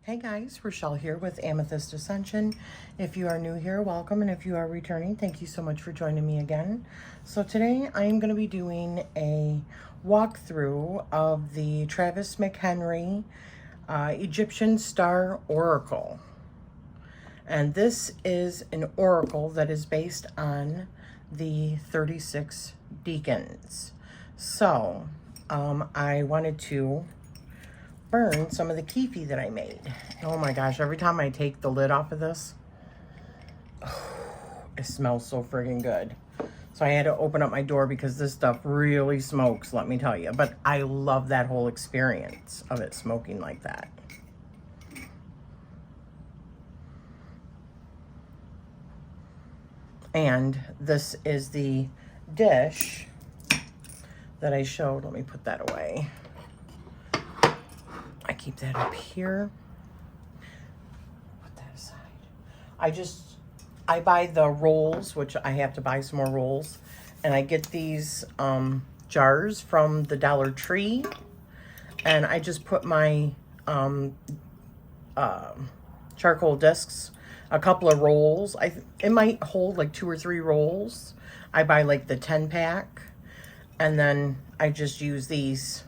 Hey guys, Rochelle here with Amethyst Ascension. If you are new here, welcome, and if you are returning, thank you so much for joining me again. So today I am going to be doing a walkthrough of the Travis McHenry Egyptian Star Oracle. And this is an oracle that is based on the 36 Decans. So I wanted to burn some of the kefi that I made. Oh my gosh, every time I take the lid off of this, it smells so friggin' good. So I had to open up my door because this stuff really smokes, let me tell you. But I love that whole experience of it smoking like that. And this is the dish that I showed. Let me put that away. I keep that up here. Put that aside. I buy the rolls, which I have to buy some more rolls. And I get these jars from the Dollar Tree. And I just put my charcoal discs, a couple of rolls. It might hold like 2 or 3 rolls. I buy like the 10-pack. And then I just use these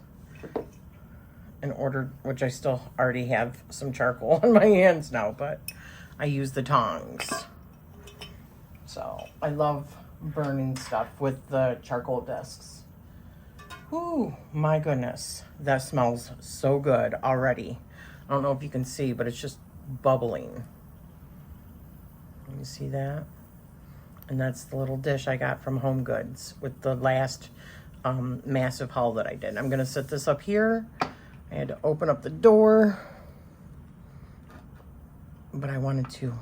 in order, which I still already have some charcoal on my hands now, but I use the tongs. So I love burning stuff with the charcoal discs. Ooh, my goodness. That smells so good already. I don't know if you can see, but it's just bubbling. You see that? And that's the little dish I got from Home Goods with the last massive haul that I did. I'm going to set this up here. I had to open up the door, but I wanted to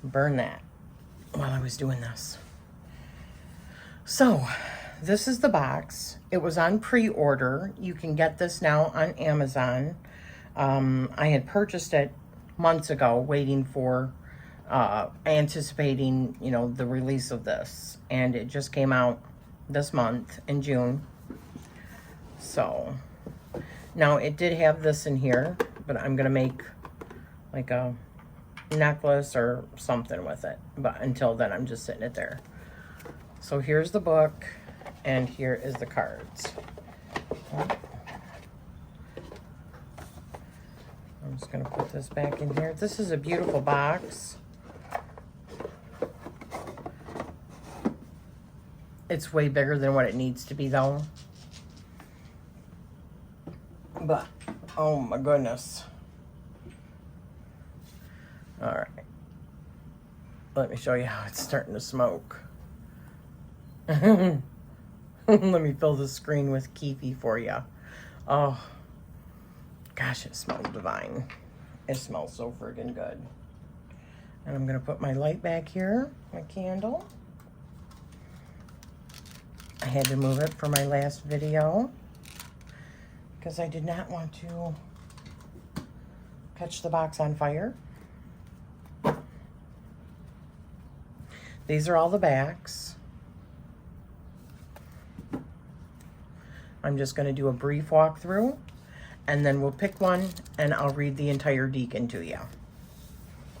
burn that while I was doing this. So this is the box. It was on pre-order. You can get this now on Amazon. I had purchased it months ago, waiting for, anticipating, you know, the release of this. And it just came out this month in June. So now it did have this in here, but I'm going to make like a necklace or something with it. But until then, I'm just sitting it there. So here's the book, and here is the cards. I'm just going to put this back in here. This is a beautiful box. It's way bigger than what it needs to be, though. But, oh my goodness. All right. Let me show you how it's starting to smoke. Let me fill the screen with kefi for you. Oh, gosh, it smells divine. It smells so friggin' good. And I'm going to put my light back here, my candle. I had to move it for my last video because I did not want to catch the box on fire. These are all the backs. I'm just going to do a brief walkthrough, and then we'll pick one, and I'll read the entire Decan to you.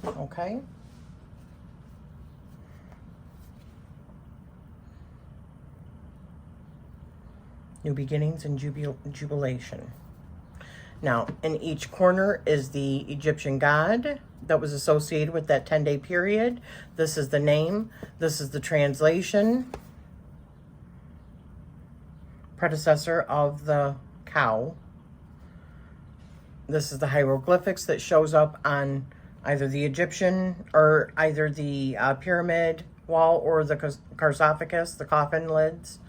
Okay? New beginnings and jubilation. Now, in each corner is the Egyptian god that was associated with that 10-day period. This is the name. This is the translation. Predecessor of the cow. This is the hieroglyphics that shows up on either the Egyptian or either the pyramid wall or the sarcophagus, the coffin lids.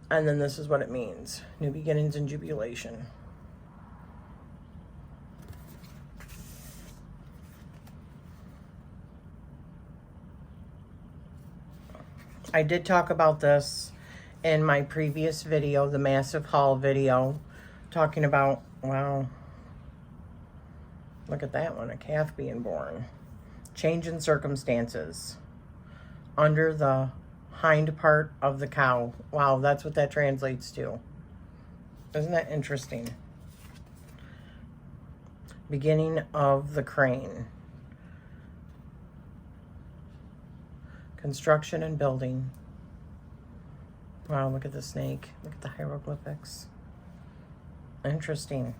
And then this is what it means. New beginnings and jubilation. I did talk about this in my previous video, the massive haul video, talking about, wow, look at that one, a calf being born. Change in circumstances. Under the hind part of the cow. Wow, that's what that translates to. Isn't that interesting? Beginning of the crane. Construction and building. Wow, look at the snake. Look at the hieroglyphics. Interesting.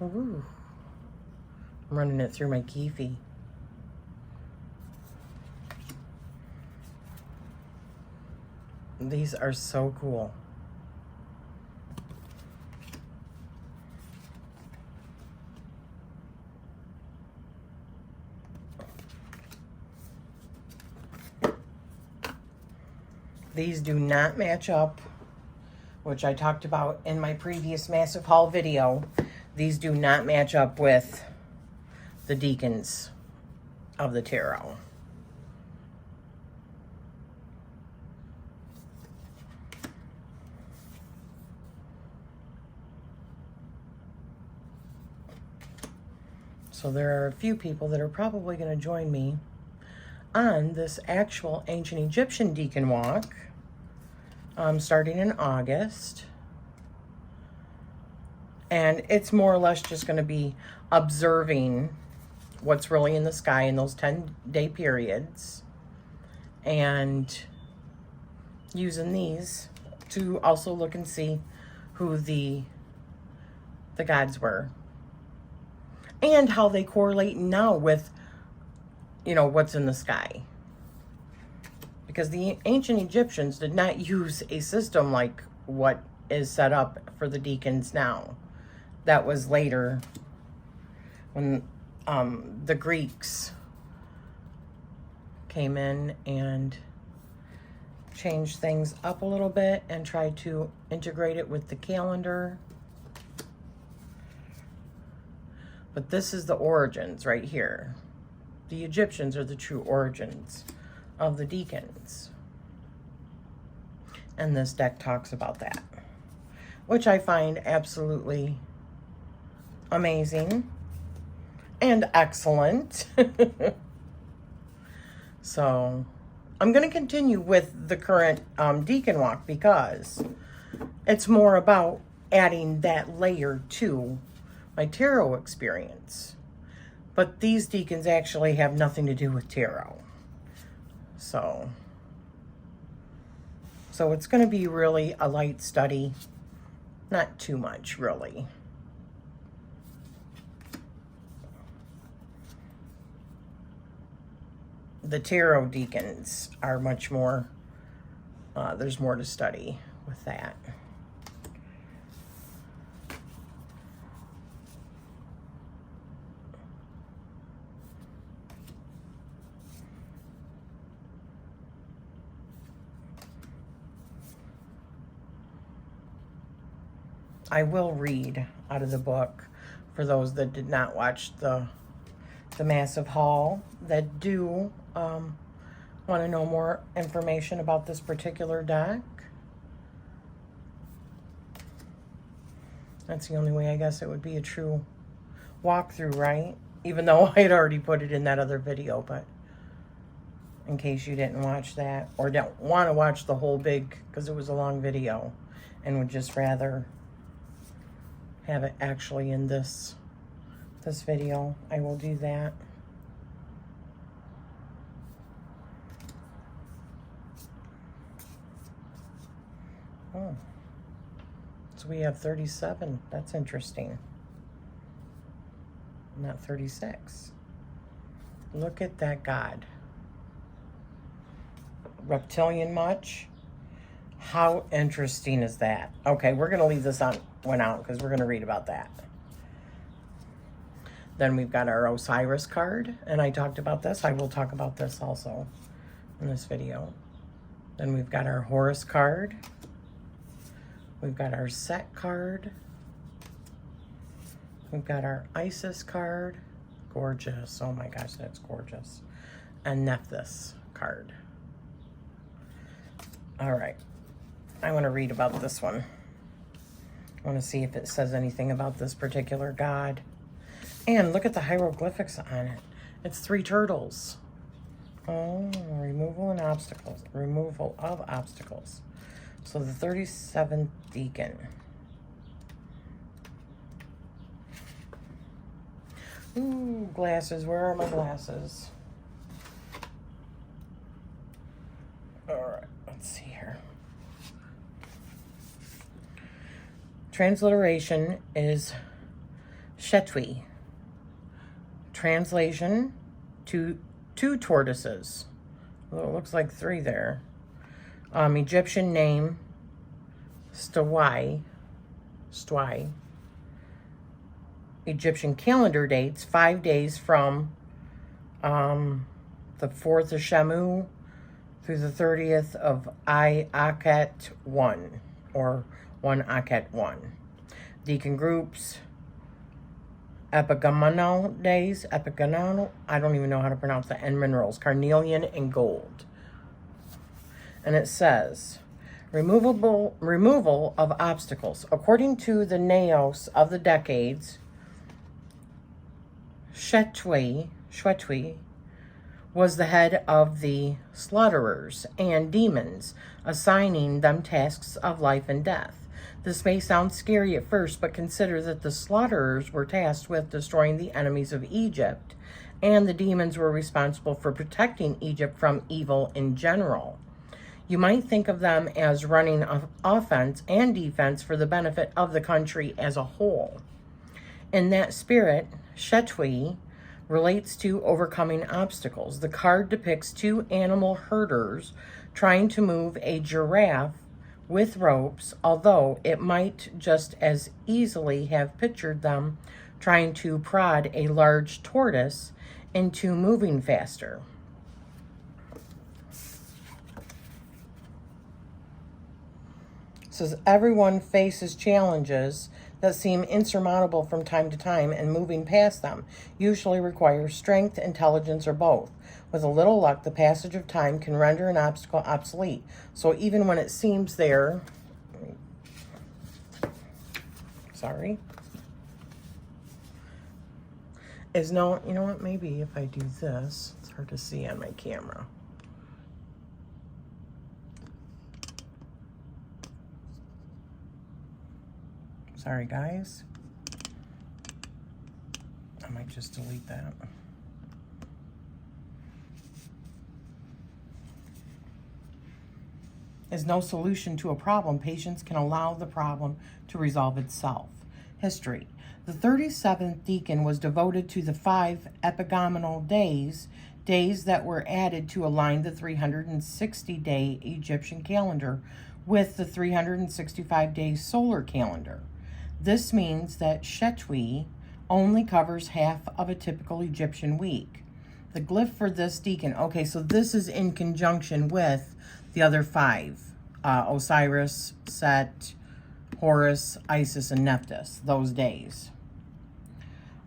Ooh. I'm running it through my Kifi. These are so cool. These do not match up, which I talked about in my previous massive haul video. These do not match up with the Decans of the tarot. So there are a few people that are probably going to join me on this actual Ancient Egyptian Decan walk, starting in August. And it's more or less just going to be observing what's really in the sky in those 10-day periods, and using these to also look and see who the gods were and how they correlate now with, you know, what's in the sky. Because the ancient Egyptians did not use a system like what is set up for the Decans now. That was later when the Greeks came in and changed things up a little bit and tried to integrate it with the calendar. But this is the origins right here. The Egyptians are the true origins of the Decans. And this deck talks about that, which I find absolutely amazing and excellent. So I'm going to continue with the current Decan walk because it's more about adding that layer to my tarot experience. But these Decans actually have nothing to do with tarot. So it's going to be really a light study. Not too much, really. The tarot Decans are much more, there's more to study with that. I will read out of the book for those that did not watch the massive haul, that do want to know more information about this particular deck. That's the only way I guess it would be a true walkthrough, right? Even though I had already put it in that other video, but in case you didn't watch that or don't want to watch the whole big, because it was a long video and would just rather have it actually in this video, I will do that. Oh, so we have 37. That's interesting. Not 36. Look at that god. Reptilian much? How interesting is that? Okay, we're going to leave this one out because we're going to read about that. Then we've got our Osiris card, and I talked about this. I will talk about this also in this video. Then we've got our Horus card. We've got our Set card. We've got our Isis card. Gorgeous. Oh my gosh, that's gorgeous. And Amethyst card. All right. I want to read about this one. I want to see if it says anything about this particular god. And look at the hieroglyphics on it. It's 3 turtles. Oh, removal and obstacles. Removal of obstacles. So the 37th Decan. Ooh, glasses. Where are my glasses? All right, let's see here. Transliteration is Shetwi. Translation to two tortoises. Well, it looks like three there. Egyptian name, Stwai. Egyptian calendar dates, 5 days from the 4th of Shamu through the 30th of Aket 1, or 1 Aket 1. Decan groups, epigonal days, I don't even know how to pronounce that, and minerals, carnelian and gold. And it says, removal of obstacles. According to the naos of the decades, Shetwi was the head of the slaughterers and demons, assigning them tasks of life and death. This may sound scary at first, but consider that the slaughterers were tasked with destroying the enemies of Egypt, and the demons were responsible for protecting Egypt from evil in general. You might think of them as running offense and defense for the benefit of the country as a whole. In that spirit, Shetwi relates to overcoming obstacles. The card depicts two animal herders trying to move a giraffe with ropes, although it might just as easily have pictured them trying to prod a large tortoise into moving faster. It says everyone faces challenges that seem insurmountable from time to time, and moving past them usually requires strength, intelligence, or both. With a little luck, the passage of time can render an obstacle obsolete. So even when it seems there, is no, you know what, maybe if I do this, it's hard to see on my camera. Sorry, guys. I might just delete that. Is no solution to a problem. Patience can allow the problem to resolve itself. History. The 37th Decan was devoted to the 5 epigonal days that were added to align the 360-day Egyptian calendar with the 365-day solar calendar. This means that Shetwi only covers half of a typical Egyptian week. The glyph for this Decan, okay, so this is in conjunction with the other 5. Osiris, Set, Horus, Isis, and Nephthys, those days.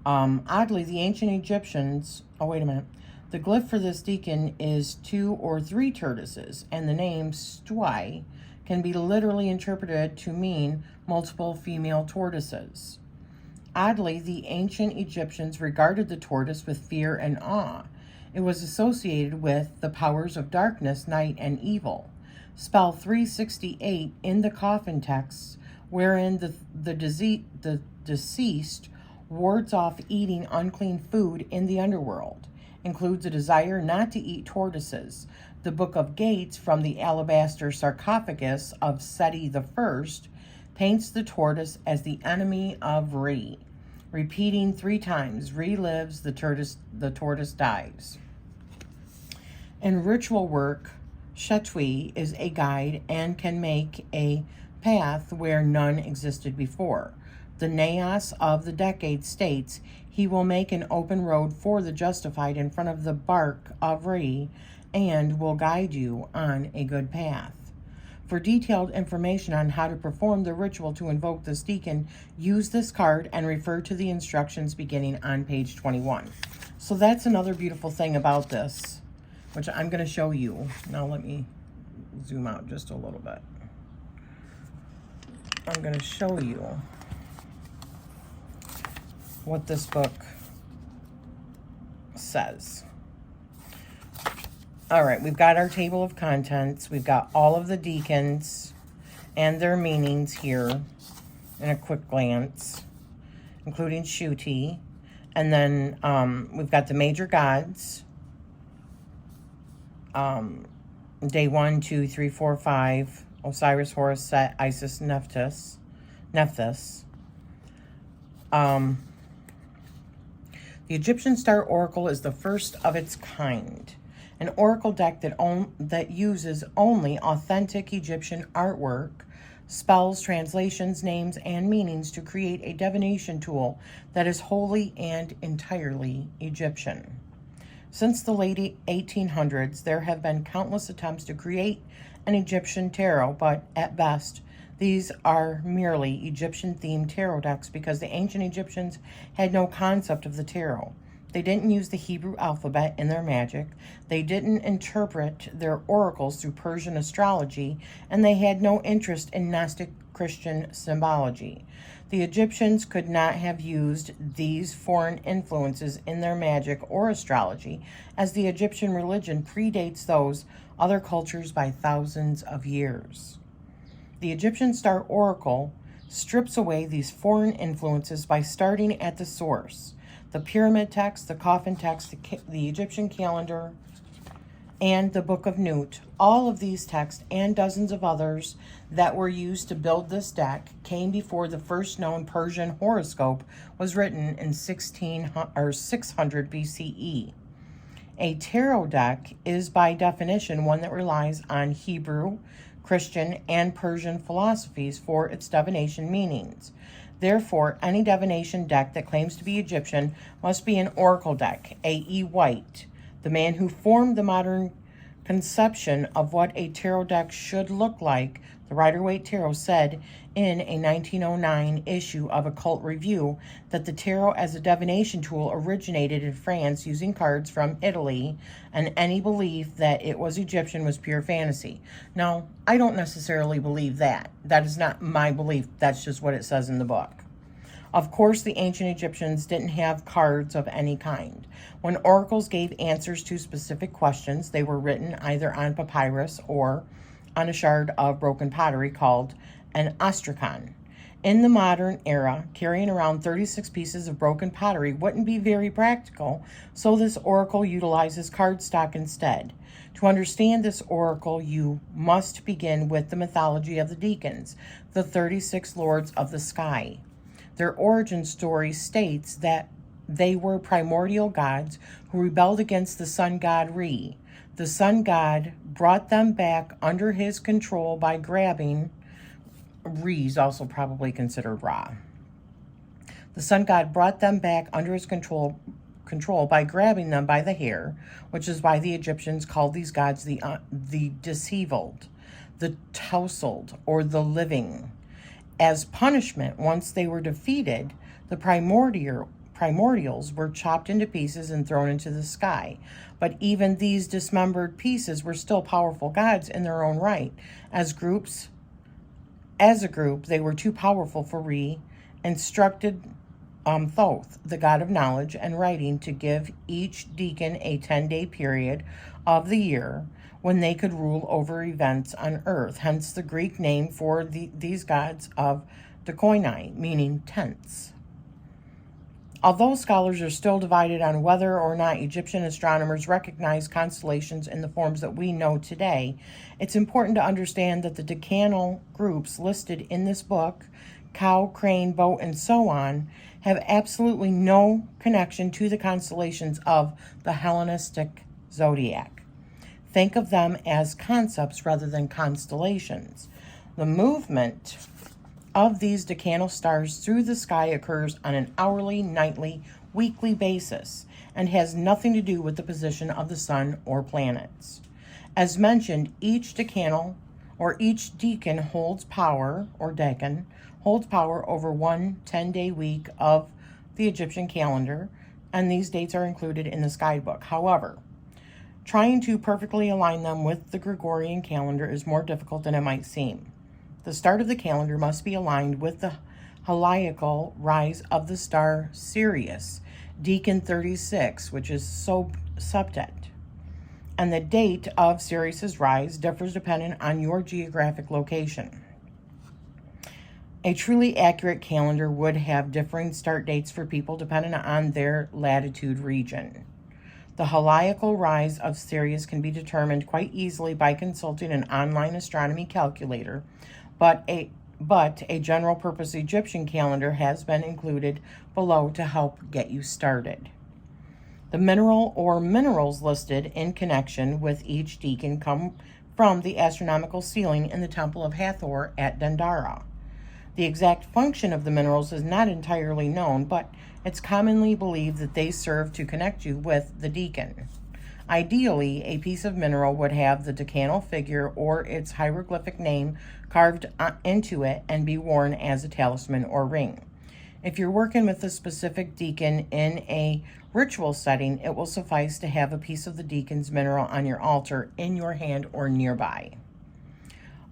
Oddly, the ancient Egyptians, oh, wait a minute. The glyph for this Decan is 2 or 3 tortoises, and the name Stwai can be literally interpreted to mean multiple female tortoises. Oddly, the ancient Egyptians regarded the tortoise with fear and awe. It was associated with the powers of darkness, night, and evil. Spell 368 in the coffin texts, wherein the deceased wards off eating unclean food in the underworld, includes a desire not to eat tortoises. The Book of Gates from the alabaster sarcophagus of Seti I paints the tortoise as the enemy of Re. Repeating 3 times, Re lives, the tortoise dies. In ritual work, Shetwi is a guide and can make a path where none existed before. The naos of the decade states, he will make an open road for the justified in front of the bark of Re, and will guide you on a good path. For detailed information on how to perform the ritual to invoke this Decan, use this card and refer to the instructions beginning on page 21. So that's another beautiful thing about this, which I'm going to show you. Now let me zoom out just a little bit. I'm going to show you what this book says. All right, we've got our table of contents. We've got all of the Decans. and their meanings here in a quick glance, including Shuti. And then we've got the major gods. Day 1, 2, 3, 4, 5. Osiris, Horus, Set, Isis, Nephthys. The Egyptian Star Oracle is the first of its kind. An oracle deck that uses only authentic Egyptian artwork, spells, translations, names, and meanings to create a divination tool that is wholly and entirely Egyptian. Since the late 1800s, there have been countless attempts to create an Egyptian tarot, but at best, these are merely Egyptian-themed tarot decks because the ancient Egyptians had no concept of the tarot. They didn't use the Hebrew alphabet in their magic. They didn't interpret their oracles through Persian astrology, and they had no interest in Gnostic Christian symbology. The Egyptians could not have used these foreign influences in their magic or astrology, as the Egyptian religion predates those other cultures by thousands of years. The Egyptian Star Oracle strips away these foreign influences by starting at the source. The pyramid text, the coffin text, the Egyptian calendar, and the Book of Nut. All of these texts and dozens of others that were used to build this deck came before the first known Persian horoscope was written in 600 BCE. A tarot deck is by definition one that relies on Hebrew, Christian, and Persian philosophies for its divination meanings. Therefore, any divination deck that claims to be Egyptian must be an oracle deck. A.E. White, the man who formed the modern conception of what a tarot deck should look like, the Rider-Waite Tarot, said in a 1909 issue of Occult Review that the tarot as a divination tool originated in France using cards from Italy, and any belief that it was Egyptian was pure fantasy. Now, I don't necessarily believe that. That is not my belief. That's just what it says in the book. Of course, the ancient Egyptians didn't have cards of any kind. When oracles gave answers to specific questions, they were written either on papyrus or on a shard of broken pottery called an astrakhan. In the modern era, carrying around 36 pieces of broken pottery wouldn't be very practical, so this oracle utilizes cardstock instead. To understand this oracle, you must begin with the mythology of the Decans, the 36 lords of the sky. Their origin story states that they were primordial gods who rebelled against the sun god Re. The sun god brought them back under his control by grabbing. Re's also probably considered Ra. The sun god brought them back under his control by grabbing them by the hair, which is why the Egyptians called these gods the deceived, the tousled, or the living. As punishment, once they were defeated, the primordials were chopped into pieces and thrown into the sky. But even these dismembered pieces were still powerful gods in their own right. As a group, they were too powerful for Re, instructed Thoth, the god of knowledge and writing, to give each deacon a 10-day period of the year when they could rule over events on earth, hence the Greek name for these gods of Decanoi, meaning tenths. Although scholars are still divided on whether or not Egyptian astronomers recognized constellations in the forms that we know today, it's important to understand that the decanal groups listed in this book, cow, crane, boat, and so on, have absolutely no connection to the constellations of the Hellenistic zodiac. Think of them as concepts rather than constellations. The movement of these decanal stars through the sky occurs on an hourly, nightly, weekly basis and has nothing to do with the position of the sun or planets. As mentioned, each decan holds power, or decan, holds power over one 10-day week of the Egyptian calendar, and these dates are included in the sky book. However, trying to perfectly align them with the Gregorian calendar is more difficult than it might seem. The start of the calendar must be aligned with the heliacal rise of the star Sirius, Decan 36, which is Septet. And the date of Sirius's rise differs depending on your geographic location. A truly accurate calendar would have differing start dates for people depending on their latitude region. The heliacal rise of Sirius can be determined quite easily by consulting an online astronomy calculator, but a general purpose Egyptian calendar has been included below to help get you started. The mineral or minerals listed in connection with each decan come from the astronomical ceiling in the Temple of Hathor at Dendera. The exact function of the minerals is not entirely known, but it's commonly believed that they serve to connect you with the decan. Ideally, a piece of mineral would have the decanal figure or its hieroglyphic name carved into it and be worn as a talisman or ring. If you're working with a specific decan in a ritual setting, it will suffice to have a piece of the decan's mineral on your altar, in your hand, or nearby.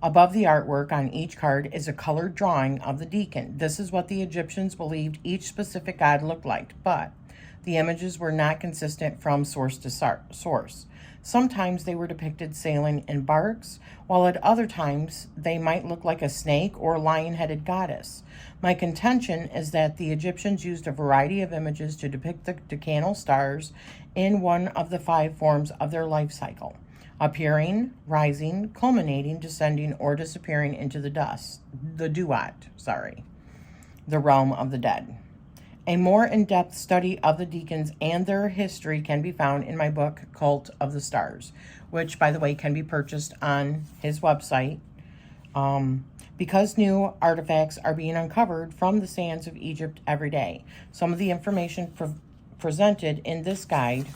Above the artwork on each card is a colored drawing of the decan. This is what the Egyptians believed each specific god looked like, but the images were not consistent from source to source. Sometimes they were depicted sailing in barks, while at other times they might look like a snake or lion-headed goddess. My contention is that the Egyptians used a variety of images to depict the decanal stars in one of the 5 forms of their life cycle: appearing, rising, culminating, descending, or disappearing into the the realm of the dead. A more in-depth study of the decans and their history can be found in my book, Cult of the Stars, which, by the way, can be purchased on his website. Because new artifacts are being uncovered from the sands of Egypt every day, some of the information presented in this guide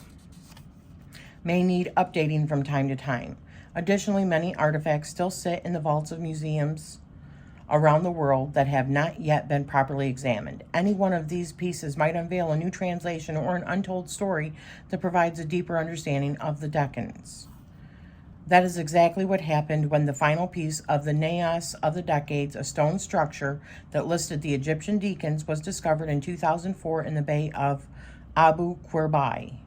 may need updating from time to time. Additionally, many artifacts still sit in the vaults of museums around the world that have not yet been properly examined. Any one of these pieces might unveil a new translation or an untold story that provides a deeper understanding of the Decans. That is exactly what happened when the final piece of the naos of the decades, a stone structure that listed the Egyptian decans, was discovered in 2004 in the Bay of Abu Qubaih,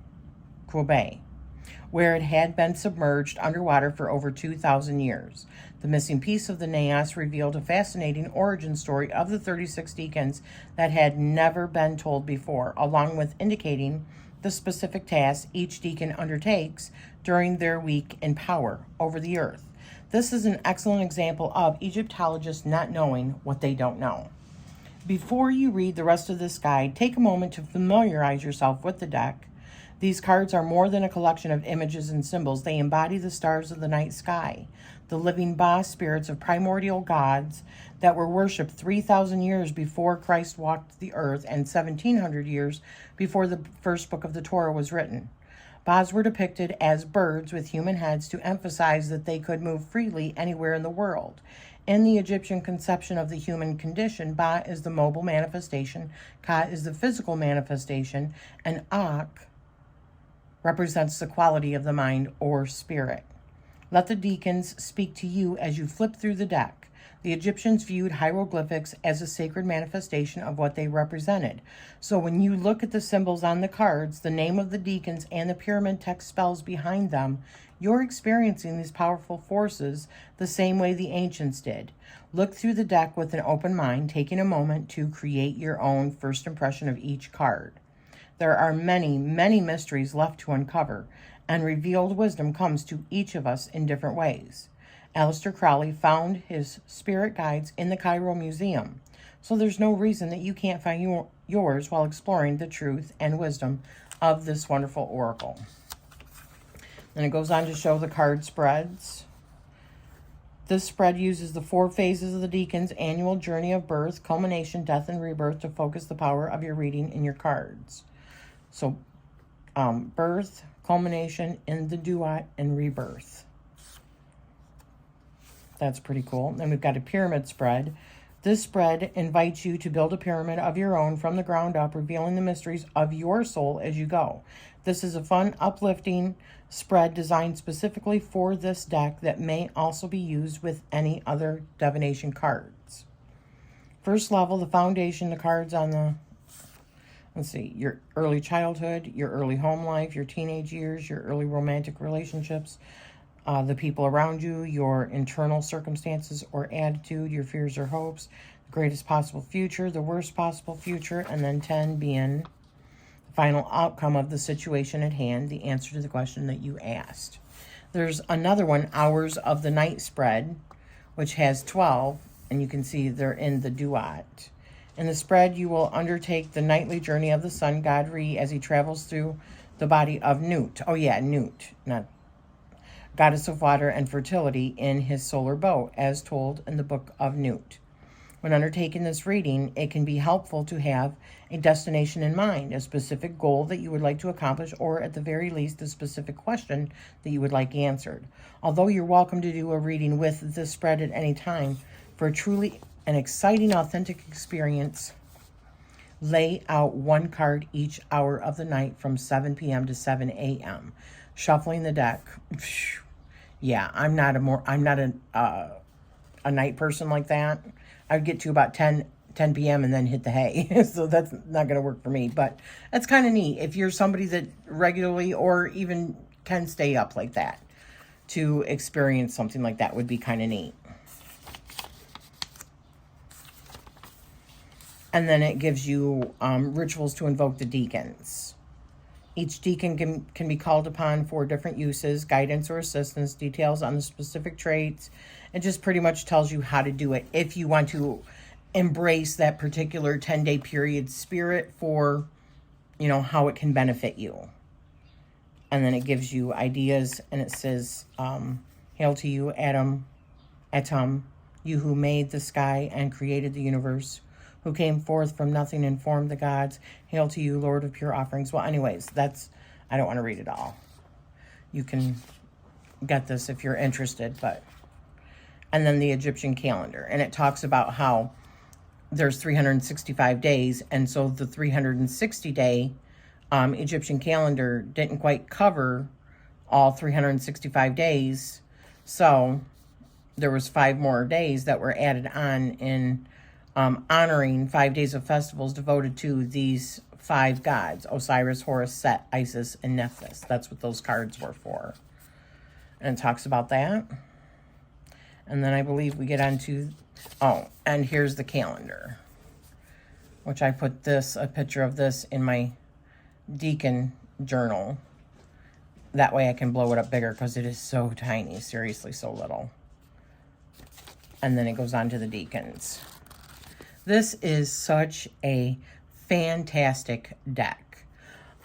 where it had been submerged underwater for over 2,000 years. The missing piece of the naos revealed a fascinating origin story of the 36 decans that had never been told before, along with indicating the specific tasks each decan undertakes during their week in power over the earth. This is an excellent example of Egyptologists not knowing what they don't know. Before you read the rest of this guide, take a moment to familiarize yourself with the deck. These cards are more than a collection of images and symbols. They embody the stars of the night sky, the living Ba spirits of primordial gods that were worshipped 3,000 years before Christ walked the earth and 1,700 years before the first book of the Torah was written. Bas were depicted as birds with human heads to emphasize that they could move freely anywhere in the world. In the Egyptian conception of the human condition, Ba is the mobile manifestation, Ka is the physical manifestation, and Ak represents the quality of the mind or spirit. Let the decans speak to you as you flip through the deck. The Egyptians viewed hieroglyphics as a sacred manifestation of what they represented. So when you look at the symbols on the cards, the name of the decans, and the pyramid text spells behind them, you're experiencing these powerful forces the same way the ancients did. Look through the deck with an open mind, taking a moment to create your own first impression of each card. There are many, many mysteries left to uncover, and revealed wisdom comes to each of us in different ways. Aleister Crowley found his spirit guides in the Cairo Museum, so there's no reason that you can't find yours while exploring the truth and wisdom of this wonderful oracle. And it goes on to show the card spreads. This spread uses the 4 phases of the decan's annual journey of birth, culmination, death, and rebirth to focus the power of your reading in your cards. So, birth, culmination, in the duat, and rebirth. That's pretty cool. Then we've got a pyramid spread. This spread invites you to build a pyramid of your own from the ground up, revealing the mysteries of your soul as you go. This is a fun, uplifting spread designed specifically for this deck that may also be used with any other divination cards. First level, the foundation, the cards on the, let's see, your early childhood, your early home life, your teenage years, your early romantic relationships, the people around you, your internal circumstances or attitude, your fears or hopes, greatest possible future, the worst possible future, and then 10 being the final outcome of the situation at hand, the answer to the question that you asked. There's another one, Hours of the Night Spread, which has 12, and you can see they're in the duat. In the spread, you will undertake the nightly journey of the sun god Re as he travels through the body of Nut. Oh yeah, Nut, not goddess of water and fertility, in his solar boat, as told in the book of Nut. When undertaking this reading, it can be helpful to have a destination in mind, a specific goal that you would like to accomplish, or at the very least, a specific question that you would like answered. Although you're welcome to do a reading with this spread at any time, for a truly an exciting, authentic experience, lay out one card each hour of the night from 7 p.m. to 7 a.m. Shuffling the deck. Yeah, I'm not a night person like that. I'd get to about 10 p.m. and then hit the hay. So that's not going to work for me. But that's kind of neat. If you're somebody that regularly or even can stay up like that, to experience something like that would be kind of neat. And then it gives you rituals to invoke the Decans. Each Decan can be called upon for different uses, guidance or assistance, details on the specific traits. It just pretty much tells you how to do it if you want to embrace that particular 10-day period spirit for, you know, how it can benefit you. And then it gives you ideas, and it says, Hail to you, Atum, you who made the sky and created the universe, who came forth from nothing and formed the gods. Hail to you, Lord of pure offerings. Well, anyways, I don't want to read it all. You can get this if you're interested, but... And then the Egyptian calendar. And it talks about how there's 365 days, and so the 360-day Egyptian calendar didn't quite cover all 365 days. So there was 5 more days that were added on in honoring 5 days of festivals devoted to these 5 gods: Osiris, Horus, Set, Isis, and Nephthys. That's what those cards were for. And it talks about that. And then I believe we get onto, and here's the calendar, which I put a picture of this in my Decan journal. That way I can blow it up bigger because it is so tiny, seriously, so little. And then it goes on to the Decans. This is such a fantastic deck.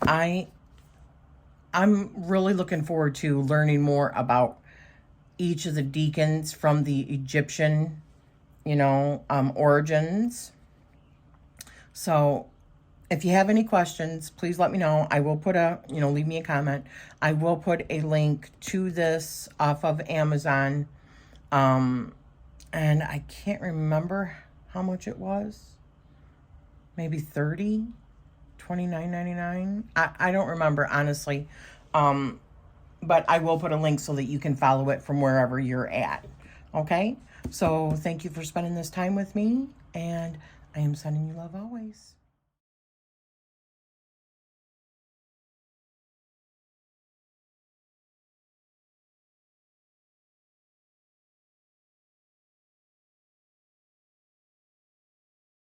I'm really looking forward to learning more about each of the Decans from the Egyptian, origins. So if you have any questions, please let me know. I will put leave me a comment. I will put a link to this off of Amazon. And I can't remember how much it was. Maybe $29.99. I don't remember, honestly. But I will put a link so that you can follow it from wherever you're at. Okay? So thank you for spending this time with me. And I am sending you love always.